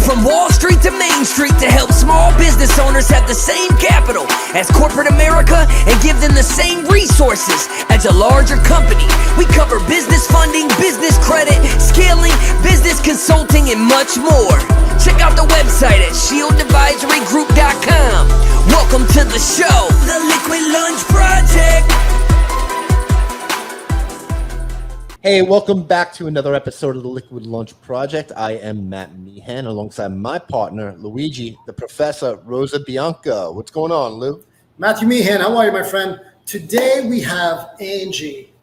From Wall Street to Main Street to help small business owners have the same capital as corporate America and give them the same resources as a larger company. We cover business funding, business credit, scaling, business consulting, and much more. Check out the website at shieldadvisorygroup.com. Welcome to the show, The Liquid Lunch Project. Hey, welcome back to another episode of the Liquid Lunch Project. I am Matt Meehan alongside my partner, Luigi, the Professor, Rosa Bianca. What's going on, Lou? Matthew Meehan, how are you, my friend? Today we have Angie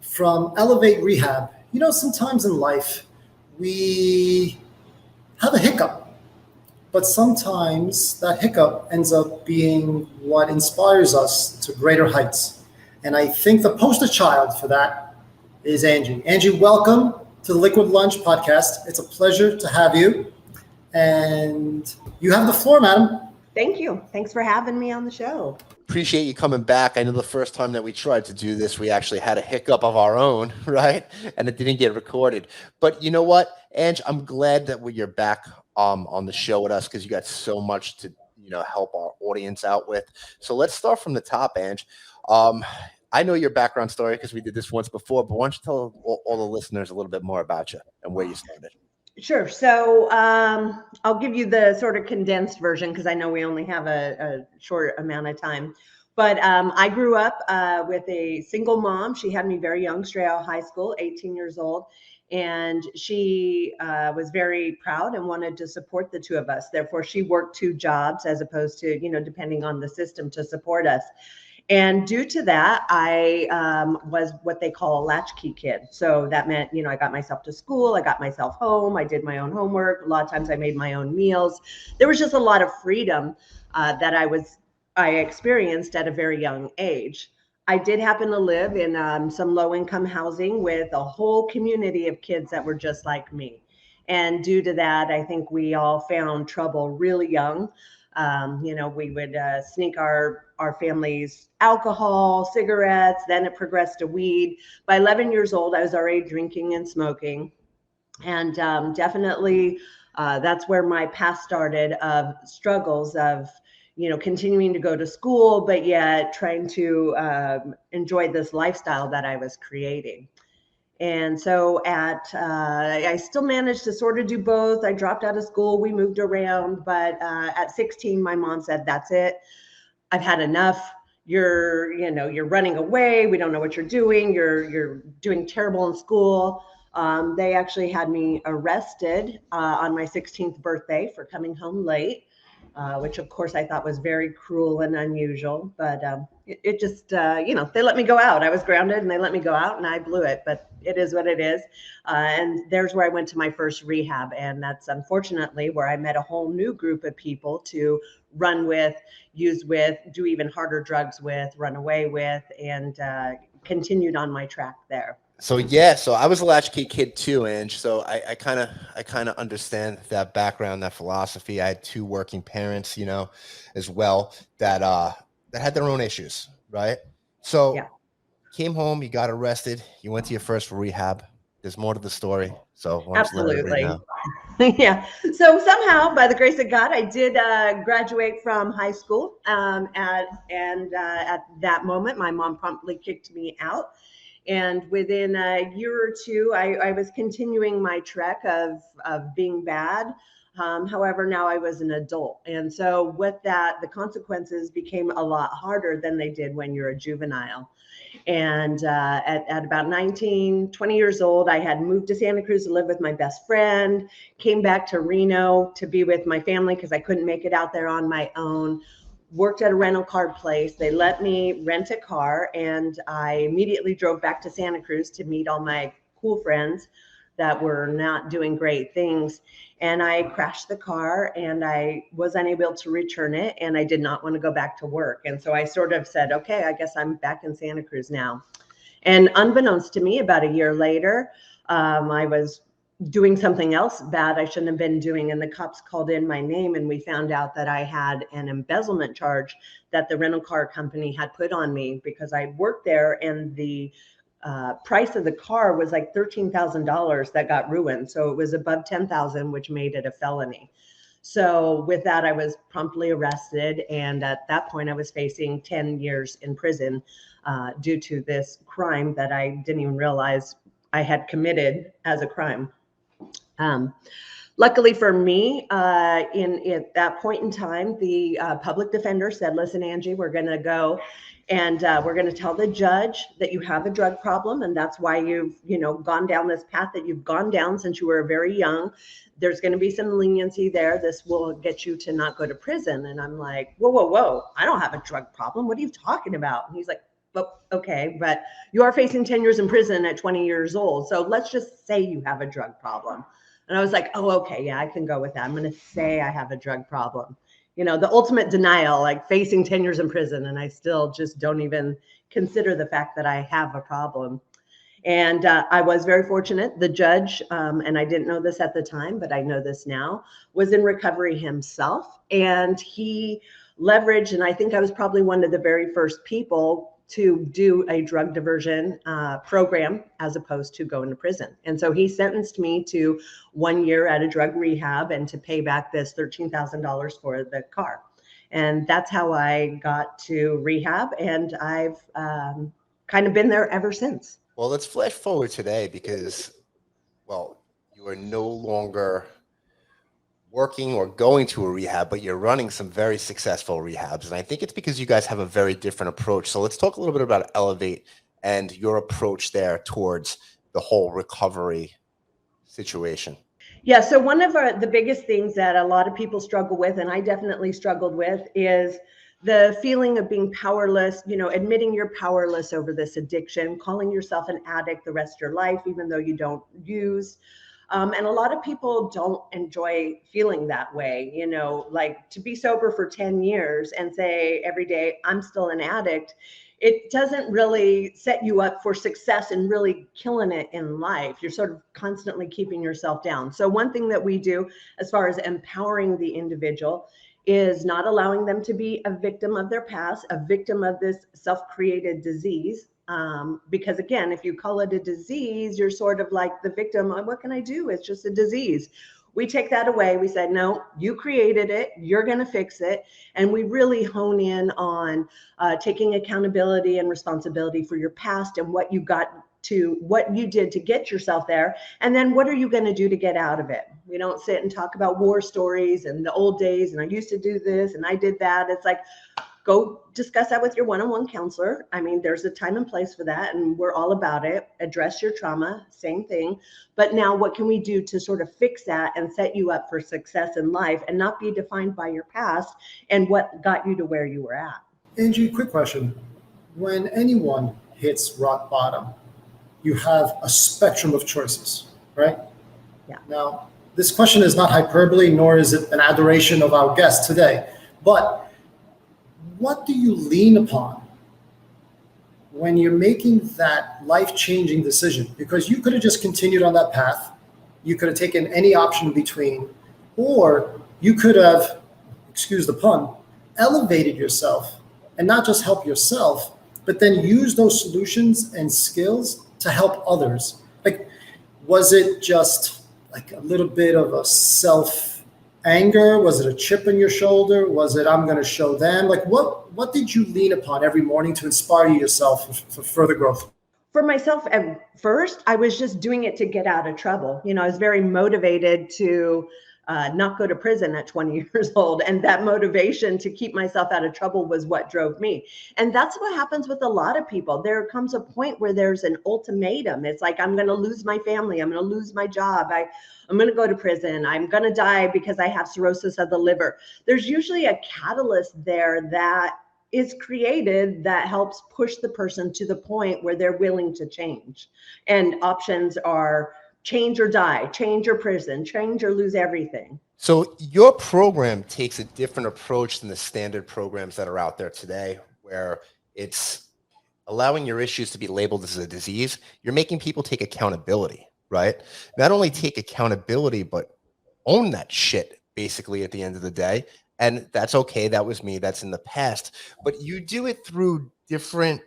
from Elevate Rehab. You know, sometimes in life we have a hiccup, but sometimes that hiccup ends up being what inspires us to greater heights. And I think the poster child for that is Angie. Angie, welcome to the Liquid Lunch Podcast. It's a pleasure to have you. And you have the floor, madam. Thank you. Thanks for having me on the show. Appreciate you coming back. I know the first time that we tried to do this, we actually had a hiccup of our own, right? And it didn't get recorded. But you know what, Ange, I'm glad that you're back on the show with us because you got so much to help our audience out with. So let's start from the top, Ange. I know your background story because we did this once before, but why don't you tell all the listeners a little bit more about you and where you started? Sure. So I'll give you the sort of condensed version because I know we only have a short amount of time. But I grew up with a single mom. She had me very young, straight out of high school, 18 years old. And she was very proud and wanted to support the two of us. Therefore, she worked two jobs as opposed to, depending on the system to support us. And due to that, I was what they call a latchkey kid. So that meant, I got myself to school, I got myself home, I did my own homework. A lot of times I made my own meals. There was just a lot of freedom that I experienced at a very young age. I did happen to live in some low-income housing with a whole community of kids that were just like me. And due to that, I think we all found trouble really young. We would sneak our family's alcohol, cigarettes, then it progressed to weed. By 11 years old, I was already drinking and smoking. And definitely that's where my past started of struggles of, continuing to go to school, but yet trying to enjoy this lifestyle that I was creating. And so I still managed to sort of do both. I dropped out of school, we moved around, but at 16, my mom said, that's it. I've had enough. You're running away. We don't know what you're doing. You're doing terrible in school. They actually had me arrested on my 16th birthday for coming home late, which of course I thought was very cruel and unusual, but it just, they let me go out. I was grounded and they let me go out and I blew it, but it is what it is. And there's where I went to my first rehab. And that's unfortunately where I met a whole new group of people to run with, use with, do even harder drugs with, run away with, and continued on my track there. So I was a latchkey kid too, Ange. So I kind of understand that background, that philosophy. I had two working parents, as well that had their own issues, right? So yeah. Came home, you got arrested, you went to your first rehab. There's more to the story. So absolutely. Yeah. So somehow, by the grace of God, I did graduate from high school. At that moment, my mom promptly kicked me out. And within a year or two, I was continuing my trek of being bad. However, now I was an adult. And so with that, the consequences became a lot harder than they did when you're a juvenile. And at about 19, 20 years old, I had moved to Santa Cruz to live with my best friend, came back to Reno to be with my family because I couldn't make it out there on my own. Worked at a rental car place. They let me rent a car and I immediately drove back to Santa Cruz to meet all my cool friends that were not doing great things. And I crashed the car and I was unable to return it and I did not want to go back to work. And so I sort of said, okay, I guess I'm back in Santa Cruz now. And unbeknownst to me, about a year later, I was doing something else bad I shouldn't have been doing. And the cops called in my name and we found out that I had an embezzlement charge that the rental car company had put on me because I worked there and the price of the car was like $13,000 that got ruined. So it was above 10,000, which made it a felony. So with that, I was promptly arrested. And at that point, I was facing 10 years in prison due to this crime that I didn't even realize I had committed as a crime. Luckily for me, at that point in time, the public defender said, listen, Angie, we're going to go and we're going to tell the judge that you have a drug problem. And that's why you've, gone down this path that you've gone down since you were very young. There's going to be some leniency there. This will get you to not go to prison. And I'm like, whoa, whoa, whoa. I don't have a drug problem. What are you talking about? And he's like, well, okay, but you are facing 10 years in prison at 20 years old. So let's just say you have a drug problem. And I was like, oh, okay, yeah, I can go with that. I'm going to say I have a drug problem. The ultimate denial, like facing 10 years in prison. And I still just don't even consider the fact that I have a problem. And I was very fortunate. The judge, and I didn't know this at the time, but I know this now, was in recovery himself. And he leveraged, and I think I was probably one of the very first people to do a drug diversion program as opposed to going to prison. And so he sentenced me to 1 year at a drug rehab and to pay back this $13,000 for the car. And that's how I got to rehab. And I've kind of been there ever since. Well, let's flash forward today because, well, you are no longer working or going to a rehab, but you're running some very successful rehabs. And I think it's because you guys have a very different approach. So let's talk a little bit about Elevate and your approach there towards the whole recovery situation. Yeah, so one of the biggest things that a lot of people struggle with, and I definitely struggled with, is the feeling of being powerless, admitting you're powerless over this addiction, calling yourself an addict the rest of your life, even though you don't use. And a lot of people don't enjoy feeling that way, like to be sober for 10 years and say every day, I'm still an addict. It doesn't really set you up for success and really killing it in life. You're sort of constantly keeping yourself down. So one thing that we do as far as empowering the individual is not allowing them to be a victim of their past, a victim of this self-created disease. Because again, if you call it a disease, you're sort of like the victim. What can I do? It's just a disease. We take that away. We said, no, you created it. You're going to fix it. And we really hone in on taking accountability and responsibility for your past and what you did to get yourself there. And then what are you going to do to get out of it? We don't sit and talk about war stories and the old days. And I used to do this and I did that. It's like, go discuss that with your one-on-one counselor. I mean, there's a time and place for that, and we're all about it. Address your trauma, same thing. But now what can we do to sort of fix that and set you up for success in life and not be defined by your past and what got you to where you were at? Angie, quick question. When anyone hits rock bottom, you have a spectrum of choices, right? Yeah. Now, this question is not hyperbole, nor is it an adoration of our guest today, but what do you lean upon when you're making that life-changing decision? Because you could have just continued on that path. You could have taken any option in between, or you could have, excuse the pun, elevated yourself and not just help yourself, but then use those solutions and skills to help others. Like, was it just like a little bit of a self-anger? Was it a chip on your shoulder? Was it, I'm going to show them? Like, what did you lean upon every morning to inspire yourself for further growth? For myself, at first, I was just doing it to get out of trouble. I was very motivated to not go to prison at 20 years old. And that motivation to keep myself out of trouble was what drove me. And that's what happens with a lot of people. There comes a point where there's an ultimatum. It's like, I'm going to lose my family. I'm going to lose my job. I'm going to go to prison. I'm going to die because I have cirrhosis of the liver. There's usually a catalyst there that is created that helps push the person to the point where they're willing to change. And options are change or die, change or prison, change or lose everything. So your program takes a different approach than the standard programs that are out there today, where it's allowing your issues to be labeled as a disease. You're making people take accountability, right? Not only take accountability, but own that shit basically at the end of the day. And that's okay. That was me. That's in the past. But you do it through different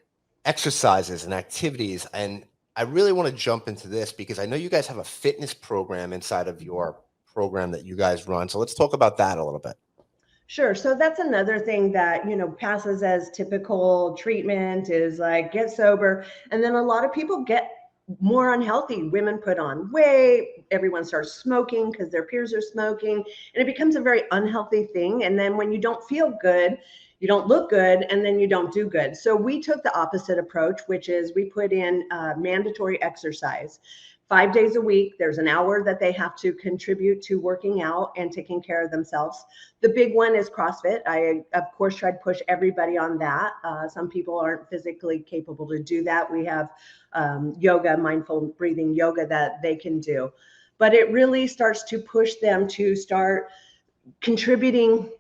exercises and activities and I really want to jump into this because I know you guys have a fitness program inside of your program that you guys run. So let's talk about that a little bit. Sure. So that's another thing that, passes as typical treatment is like get sober. And then a lot of people get more unhealthy. Women put on weight, everyone starts smoking because their peers are smoking, and it becomes a very unhealthy thing. And then when you don't feel good, you don't look good, and then you don't do good. So we took the opposite approach, which is we put in mandatory exercise. 5 days a week, there's an hour that they have to contribute to working out and taking care of themselves. The big one is CrossFit. I, of course, try to push everybody on that. Some people aren't physically capable to do that. We have yoga, mindful breathing yoga that they can do. But it really starts to push them to start contributing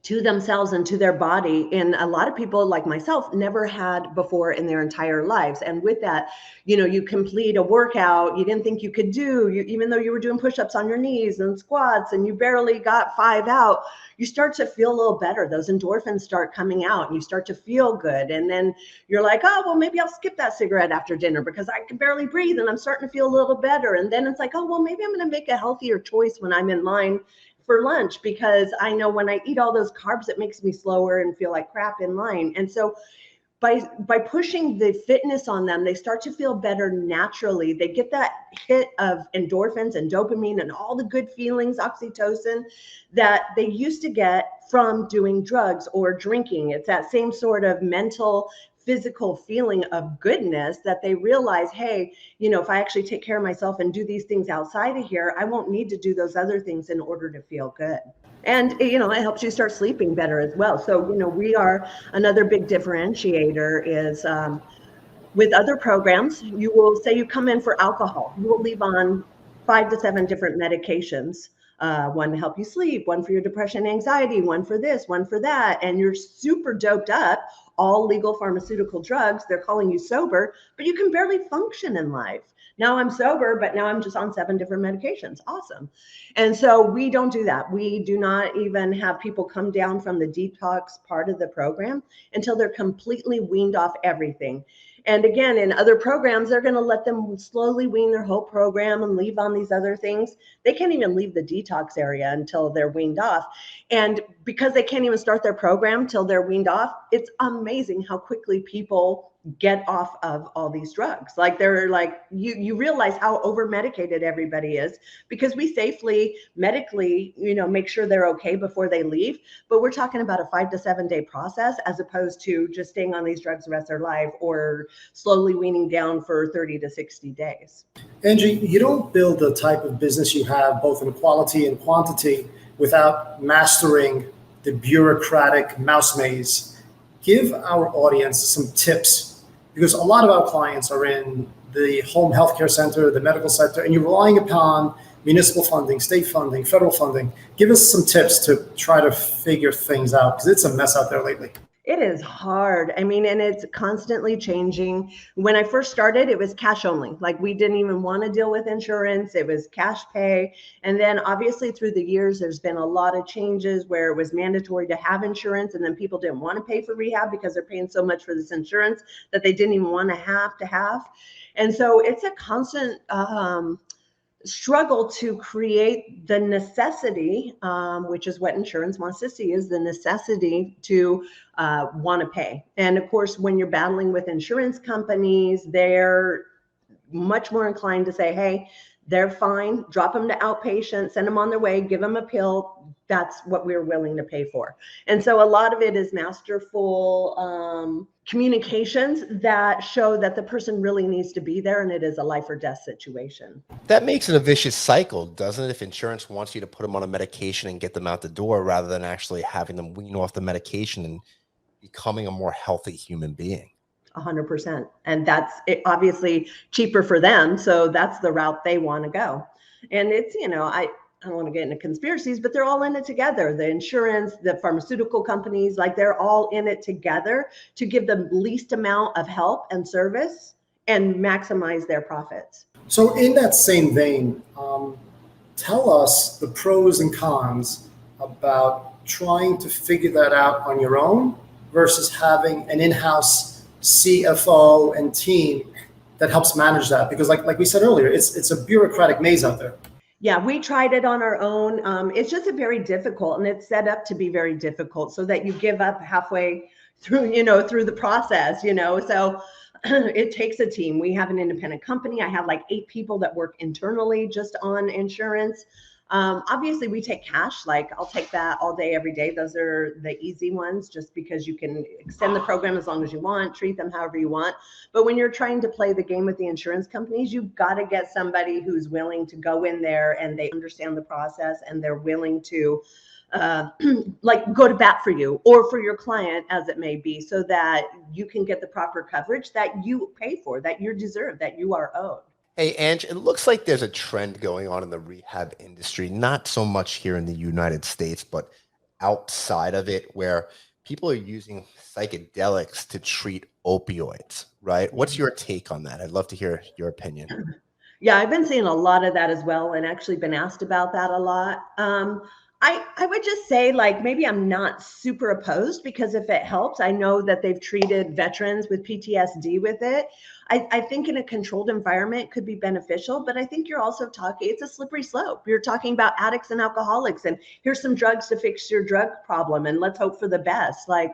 to themselves and to their body. And a lot of people like myself never had before in their entire lives. And with that, you complete a workout you didn't think you could do, even though you were doing push-ups on your knees and squats and you barely got 5 out, you start to feel a little better. Those endorphins start coming out and you start to feel good. And then you're like, oh, well, maybe I'll skip that cigarette after dinner because I can barely breathe and I'm starting to feel a little better. And then it's like, oh, well, maybe I'm going to make a healthier choice when I'm in line for lunch, because I know when I eat all those carbs, it makes me slower and feel like crap in line. And so by pushing the fitness on them, they start to feel better naturally. They get that hit of endorphins and dopamine and all the good feelings, oxytocin, that they used to get from doing drugs or drinking. It's that same sort of mental, physical feeling of goodness that they realize, hey, if I actually take care of myself and do these things outside of here, I won't need to do those other things in order to feel good. And, it helps you start sleeping better as well. So, we are another big differentiator is with other programs, you will say you come in for alcohol, you will leave on 5 to 7 different medications. One to help you sleep, one for your depression, anxiety, one for this, one for that. And you're super doped up, all legal pharmaceutical drugs. They're calling you sober, but you can barely function in life. Now I'm sober, but now I'm just on 7 different medications. Awesome. And so we don't do that. We do not even have people come down from the detox part of the program until they're completely weaned off everything. And again, in other programs, they're going to let them slowly wean their whole program and leave on these other things. They can't even leave the detox area until they're weaned off. And because they can't even start their program till they're weaned off, it's amazing how quickly people get off of all these drugs. Like they're like, you realize how over medicated everybody is, because we safely medically, make sure they're okay before they leave. But we're talking about a 5 to 7 day process, as opposed to just staying on these drugs the rest of their life or slowly weaning down for 30 to 60 days. Angie, you don't build the type of business you have, both in quality and quantity, without mastering the bureaucratic mouse maze. Give our audience some tips, because a lot of our clients are in the home healthcare center, the medical sector, and you're relying upon municipal funding, state funding, federal funding. Give us some tips to try to figure things out, because it's a mess out there lately. It is hard. I mean, and it's constantly changing. When I first started, it was cash only. Like we didn't even want to deal with insurance. It was cash pay. And then obviously through the years, there's been a lot of changes where it was mandatory to have insurance. And then people didn't want to pay for rehab because they're paying so much for this insurance that they didn't even want to have. And so it's a constant struggle to create the necessity, which is what insurance wants to see, is the necessity to want to pay. And of course, when you're battling with insurance companies, they're much more inclined to say, hey, they're fine, drop them to outpatient, send them on their way, give them a pill. That's what we're willing to pay for. And so a lot of it is masterful communications that show that the person really needs to be there and it is a life or death situation. That makes it a vicious cycle, doesn't it? If insurance wants you to put them on a medication and get them out the door rather than actually having them wean off the medication and becoming a more healthy human being. 100%. And that's obviously cheaper for them. So that's the route they want to go. And it's, I don't want to get into conspiracies, but they're all in it together. The insurance, the pharmaceutical companies, like they're all in it together to give the least amount of help and service and maximize their profits. So in that same vein, tell us the pros and cons about trying to figure that out on your own versus having an in-house CFO and team that helps manage that? Because like we said earlier, it's a bureaucratic maze out there. Yeah, we tried it on our own. It's just a very difficult, and it's set up to be very difficult so that you give up halfway through, through the process, so it takes a team. We have an independent company. I have like 8 people that work internally just on insurance. Obviously we take cash, like I'll take that all day, every day. Those are the easy ones, just because you can extend the program as long as you want, treat them however you want. But when you're trying to play the game with the insurance companies, you've got to get somebody who's willing to go in there and they understand the process and they're willing to like go to bat for you or for your client, as it may be, so that you can get the proper coverage that you pay for, that you deserve, that you are owed. Hey, Ange, it looks like there's a trend going on in the rehab industry, not so much here in the United States, but outside of it, where people are using psychedelics to treat opioids, right? What's your take on that? I'd love to hear your opinion. Yeah, I've been seeing a lot of that as well, and actually been asked about that a lot. I would just say, like, maybe I'm not super opposed, because if it helps, I know that they've treated veterans with PTSD with it. I think in a controlled environment it could be beneficial, but I think you're also talking, it's a slippery slope. You're talking about addicts and alcoholics, and here's some drugs to fix your drug problem, and let's hope for the best. Like,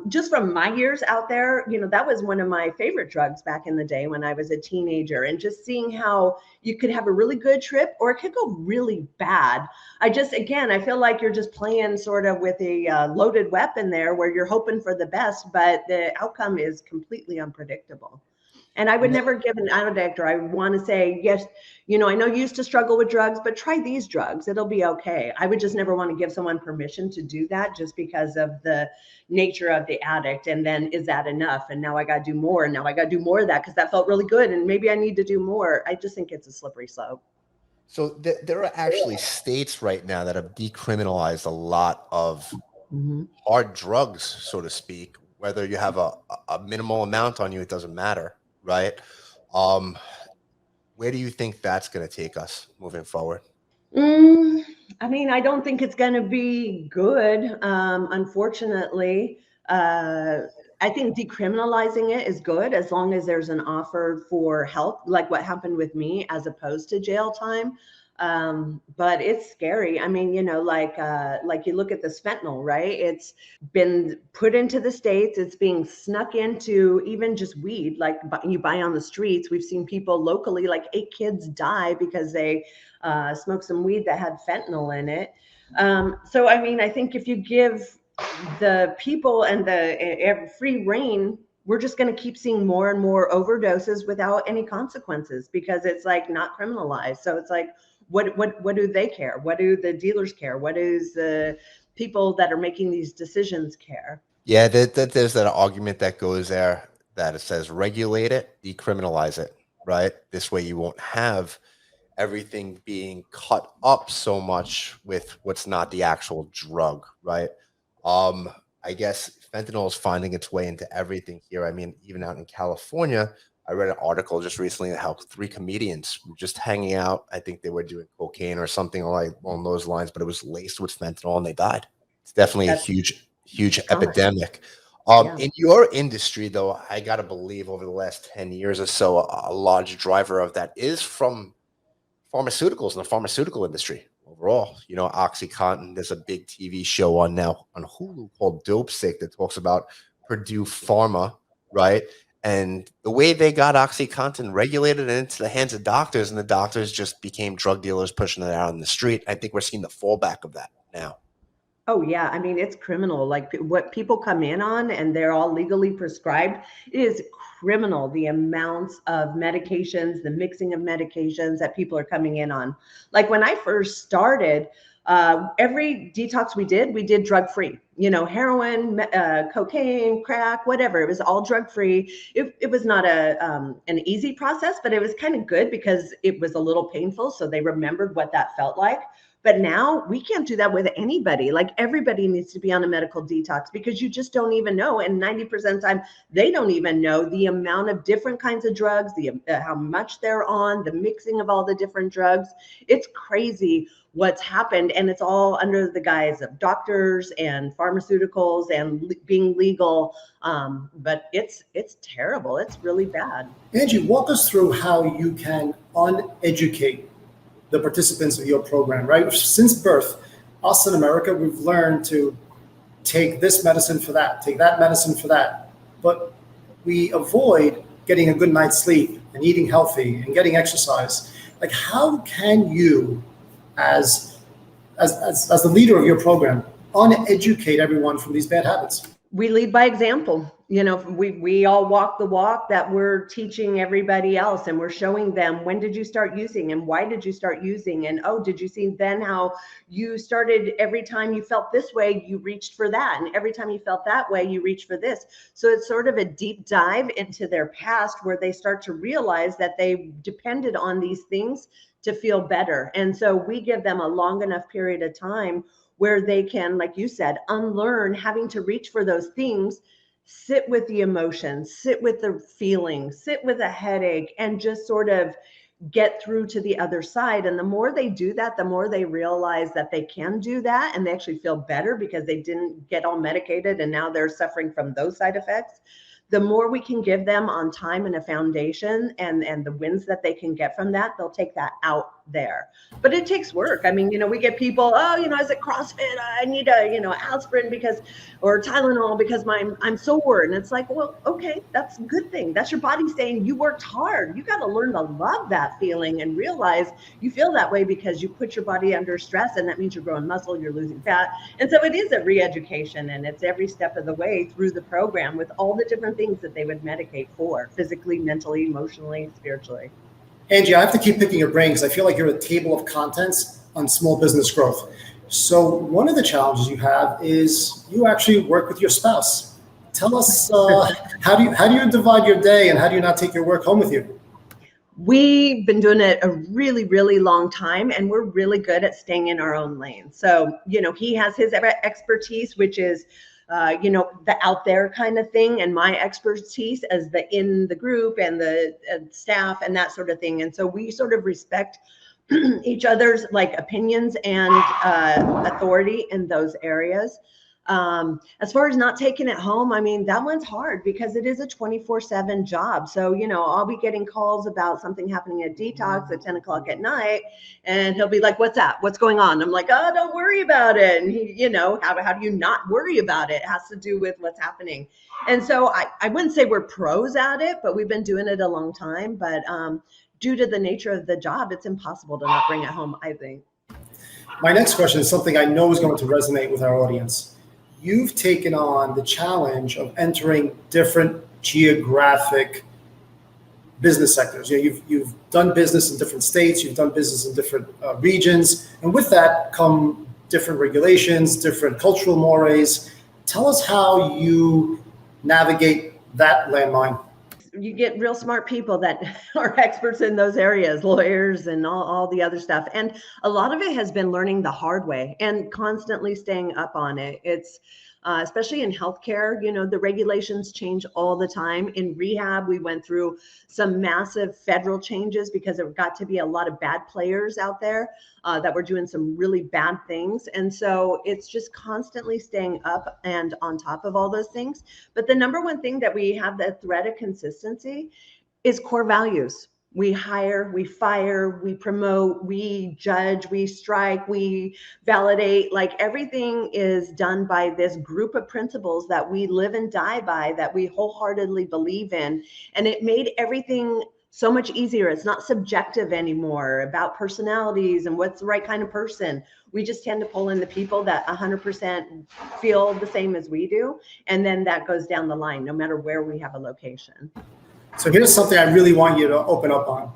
just from my years out there, that was one of my favorite drugs back in the day when I was a teenager, and just seeing how you could have a really good trip or it could go really bad. Again, I feel like you're just playing sort of with a loaded weapon there, where you're hoping for the best, but the outcome is completely unpredictable. And I would never give an addict, or I want to say, yes, I know you used to struggle with drugs, but try these drugs. It'll be okay. I would just never want to give someone permission to do that just because of the nature of the addict. And then, is that enough? And now I got to do more. And now I got to do more of that because that felt really good. And maybe I need to do more. I just think it's a slippery slope. So there are actually states right now that have decriminalized a lot of hard drugs, so to speak. Whether you have a minimal amount on you, it doesn't matter. Right. Where do you think that's going to take us moving forward? I mean, I don't think it's going to be good. Unfortunately, I think decriminalizing it is good as long as there's an offer for help, like what happened with me, as opposed to jail time. But it's scary. I mean, like you look at this fentanyl, right? It's been put into the States. It's being snuck into even just weed, like you buy on the streets. We've seen people locally, like 8 kids die because they smoked some weed that had fentanyl in it. So, I mean, I think if you give the people and the free reign, we're just going to keep seeing more and more overdoses without any consequences, because it's like not criminalized. So it's like, what do they care? What do the dealers care? What is the people that are making these decisions care? Yeah, there's that argument that goes there that it says regulate it, decriminalize it, right? This way you won't have everything being cut up so much with what's not the actual drug, right? I guess fentanyl is finding its way into everything here. I mean, even out in California, I read an article just recently that how 3 comedians were just hanging out. I think they were doing cocaine or something along those lines, but it was laced with fentanyl and they died. It's definitely a huge epidemic. In your industry, though, I got to believe over the last 10 years or so, a large driver of that is from pharmaceuticals and the pharmaceutical industry overall. OxyContin, there's a big TV show on Hulu called Dope Sick that talks about Purdue Pharma, right? And the way they got OxyContin regulated and into the hands of doctors, and the doctors just became drug dealers pushing it out on the street. I think we're seeing the fallback of that now. Oh, yeah. I mean, it's criminal. Like what people come in on, and they're all legally prescribed. It is criminal, the amounts of medications, the mixing of medications that people are coming in on. Like when I first started, every detox we did drug free, heroin, cocaine, crack, whatever. It was all drug free. It was not an easy process, but it was kind of good because it was a little painful. So they remembered what that felt like. But now we can't do that with anybody. Like everybody needs to be on a medical detox because you just don't even know. And 90% of the time, they don't even know the amount of different kinds of drugs, how much they're on, the mixing of all the different drugs. It's crazy what's happened. And it's all under the guise of doctors and pharmaceuticals and being legal. But it's terrible. It's really bad. Angie, walk us through how you can uneducate the participants of your program, right? Since birth, us in America, we've learned to take this medicine for that, take that medicine for that. But we avoid getting a good night's sleep and eating healthy and getting exercise. Like, how can you, as the leader of your program, uneducate everyone from these bad habits? We lead by example. You know, we all walk the walk that we're teaching everybody else, and we're showing them, when did you start using and why did you start using? And, oh, did you see then how you started, every time you felt this way, you reached for that. And every time you felt that way, you reached for this. So it's sort of a deep dive into their past where they start to realize that they depended on these things to feel better. And so we give them a long enough period of time where they can, like you said, unlearn having to reach for those things, sit with the emotions, sit with the feelings, sit with a headache, and just sort of get through to the other side. And the more they do that, the more they realize that they can do that, and they actually feel better because they didn't get all medicated and now they're suffering from those side effects. The more we can give them on time and a foundation and the wins that they can get from that, they'll take that out there. But it takes work. I mean, you know, we get people, oh, you know, is it CrossFit? I need a, you know, aspirin or Tylenol because I'm sore. And it's like, well, okay, that's a good thing. That's your body saying you worked hard. You got to learn to love that feeling and realize you feel that way because you put your body under stress, and that means you're growing muscle, you're losing fat. And so it is a re-education, and it's every step of the way through the program with all the different things that they would medicate for, physically, mentally, emotionally, spiritually. Angie, I have to keep picking your brain because I feel like you're a table of contents on small business growth. So one of the challenges you have is you actually work with your spouse. Tell us, how do you divide your day, and how do you not take your work home with you? We've been doing it a really, really long time, and we're really good at staying in our own lane. So, you know, he has his expertise, which is you know, the out there kind of thing, and my expertise as the in the group and the staff and that sort of thing. And so we sort of respect each other's like opinions and authority in those areas. As far as not taking it home, I mean, that one's hard because it is a 24/7 job. So, you know, I'll be getting calls about something happening at detox at 10 o'clock at night, and he'll be like, what's that? What's going on? I'm like, oh, don't worry about it. And he, you know, how do you not worry about it? It has to do with what's happening. And so I wouldn't say we're pros at it, but we've been doing it a long time. But due to the nature of the job, it's impossible to not bring it home, I think. My next question is something I know is going to resonate with our audience. You've taken on the challenge of entering different geographic business sectors. You know, you've done business in different states, you've done business in different regions, and with that come different regulations, different cultural mores. Tell us how you navigate that landmine. You get real smart people that are experts in those areas, lawyers and all the other stuff. And a lot of it has been learning the hard way and constantly staying up on it. It's especially in healthcare, you know, the regulations change all the time. In rehab, we went through some massive federal changes because there got to be a lot of bad players out there that were doing some really bad things. And so it's just constantly staying up and on top of all those things. But the number one thing that we have, the thread of consistency, is core values. We hire, we fire, we promote, we judge, we strike, we validate. Like everything is done by this group of principles that we live and die by, that we wholeheartedly believe in. And it made everything so much easier. It's not subjective anymore about personalities and what's the right kind of person. We just tend to pull in the people that 100% feel the same as we do. And then that goes down the line, no matter where we have a location. So here's something I really want you to open up on.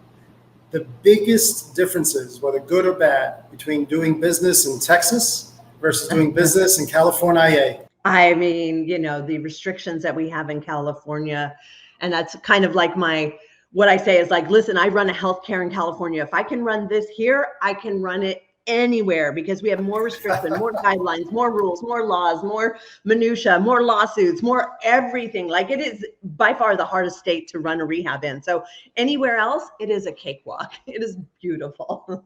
The biggest differences, whether good or bad, between doing business in Texas versus doing business in California. I mean, you know, the restrictions that we have in California, and that's kind of like what I say is like, listen, I run a healthcare in California. If I can run this here, I can run it anywhere because we have more restrictions, more guidelines, more rules, more laws, more minutia, more lawsuits, more everything. Like, it is by far the hardest state to run a rehab in. So anywhere else, it is a cakewalk. It is beautiful.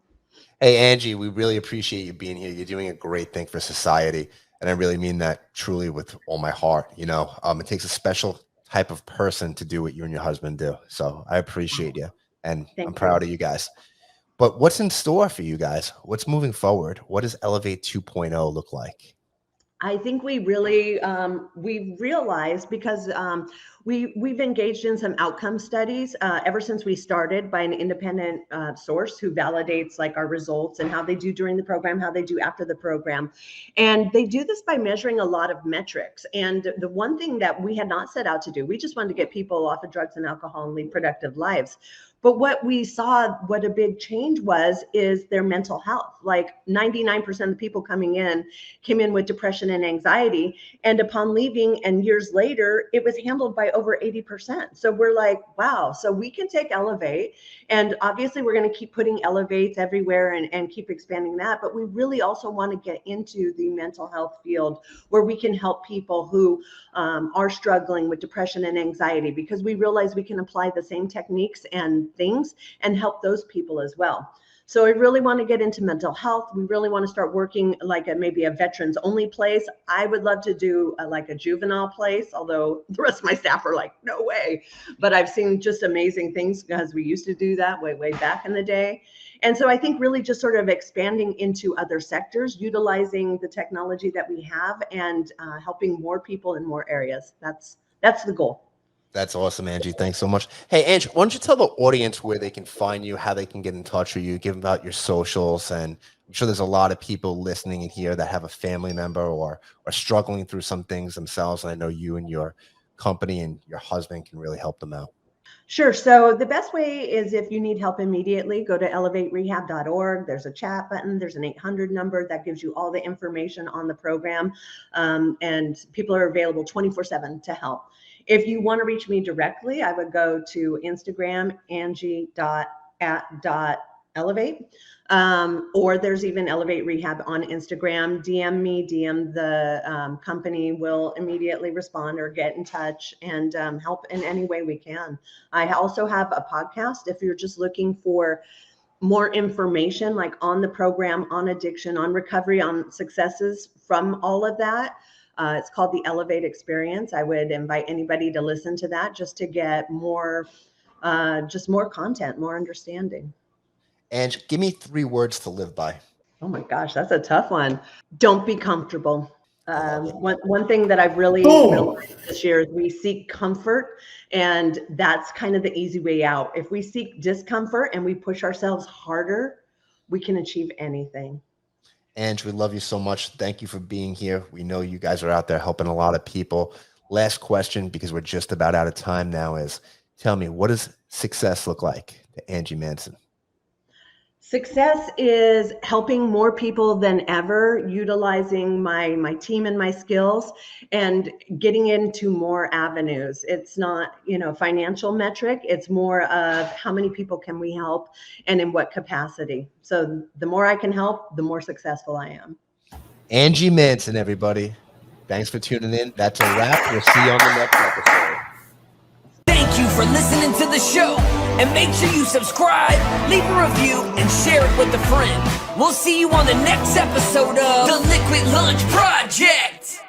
Hey, Angie, we really appreciate you being here. You're doing a great thing for society. And I really mean that truly with all my heart. You know, it takes a special type of person to do what you and your husband do. So I appreciate you. And I'm proud of you guys. But what's in store for you guys? What's moving forward? What does Elevate 2.0 look like? I think we really, we've realized because we've engaged in some outcome studies ever since we started by an independent source who validates like our results and how they do during the program, how they do after the program. And they do this by measuring a lot of metrics. And the one thing that we had not set out to do, we just wanted to get people off of drugs and alcohol and lead productive lives. But what we saw, what a big change was, is their mental health. Like 99% of the people coming in came in with depression and anxiety. And upon leaving and years later, it was handled by over 80%. So we're like, wow, so we can take Elevate. And obviously we're going to keep putting Elevates everywhere and keep expanding that. But we really also want to get into the mental health field where we can help people who are struggling with depression and anxiety, because we realize we can apply the same techniques and things and help those people as well. So I really want to get into mental health. We really want to start working like maybe a veterans only place. I would love to do like a juvenile place, although the rest of my staff are like, no way. But I've seen just amazing things because we used to do that way back in the day. And so I think really just sort of expanding into other sectors, utilizing the technology that we have and helping more people in more areas. That's the goal. That's awesome, Angie. Thanks so much. Hey, Angie, why don't you tell the audience where they can find you, how they can get in touch with you, give them out your socials. And I'm sure there's a lot of people listening in here that have a family member or are struggling through some things themselves. And I know you and your company and your husband can really help them out. Sure. So the best way is if you need help immediately, go to elevaterehab.org. There's a chat button. There's an 800 number that gives you all the information on the program. And people are available 24/7 to help. If you want to reach me directly, I would go to Instagram, angie.at.elevate. Or there's even Elevate Rehab on Instagram. DM me, DM the company. Will immediately respond or get in touch and help in any way we can. I also have a podcast if you're just looking for more information like on the program, on addiction, on recovery, on successes from all of that. It's called the Elevate Experience. I would invite anybody to listen to that just to get more, just more content, more understanding. And give me 3 words to live by. Oh my gosh, that's a tough one. Don't be comfortable. One thing that I've really realized this year is we seek comfort, and that's kind of the easy way out. If we seek discomfort and we push ourselves harder, we can achieve anything. Ange, we love you so much. Thank you for being here. We know you guys are out there helping a lot of people. Last question, because we're just about out of time now, is tell me, what does success look like to Angie Manson? Success is helping more people than ever, utilizing my team and my skills and getting into more avenues. It's not, financial metric. It's more of how many people can we help and in what capacity. So the more I can help, the more successful I am. Angie Manson, everybody. Thanks for tuning in. That's a wrap. We'll see you on the next episode. Thank you for listening to the show. And make sure you subscribe, leave a review, and share it with a friend. We'll see you on the next episode of The Liquid Lunch Project.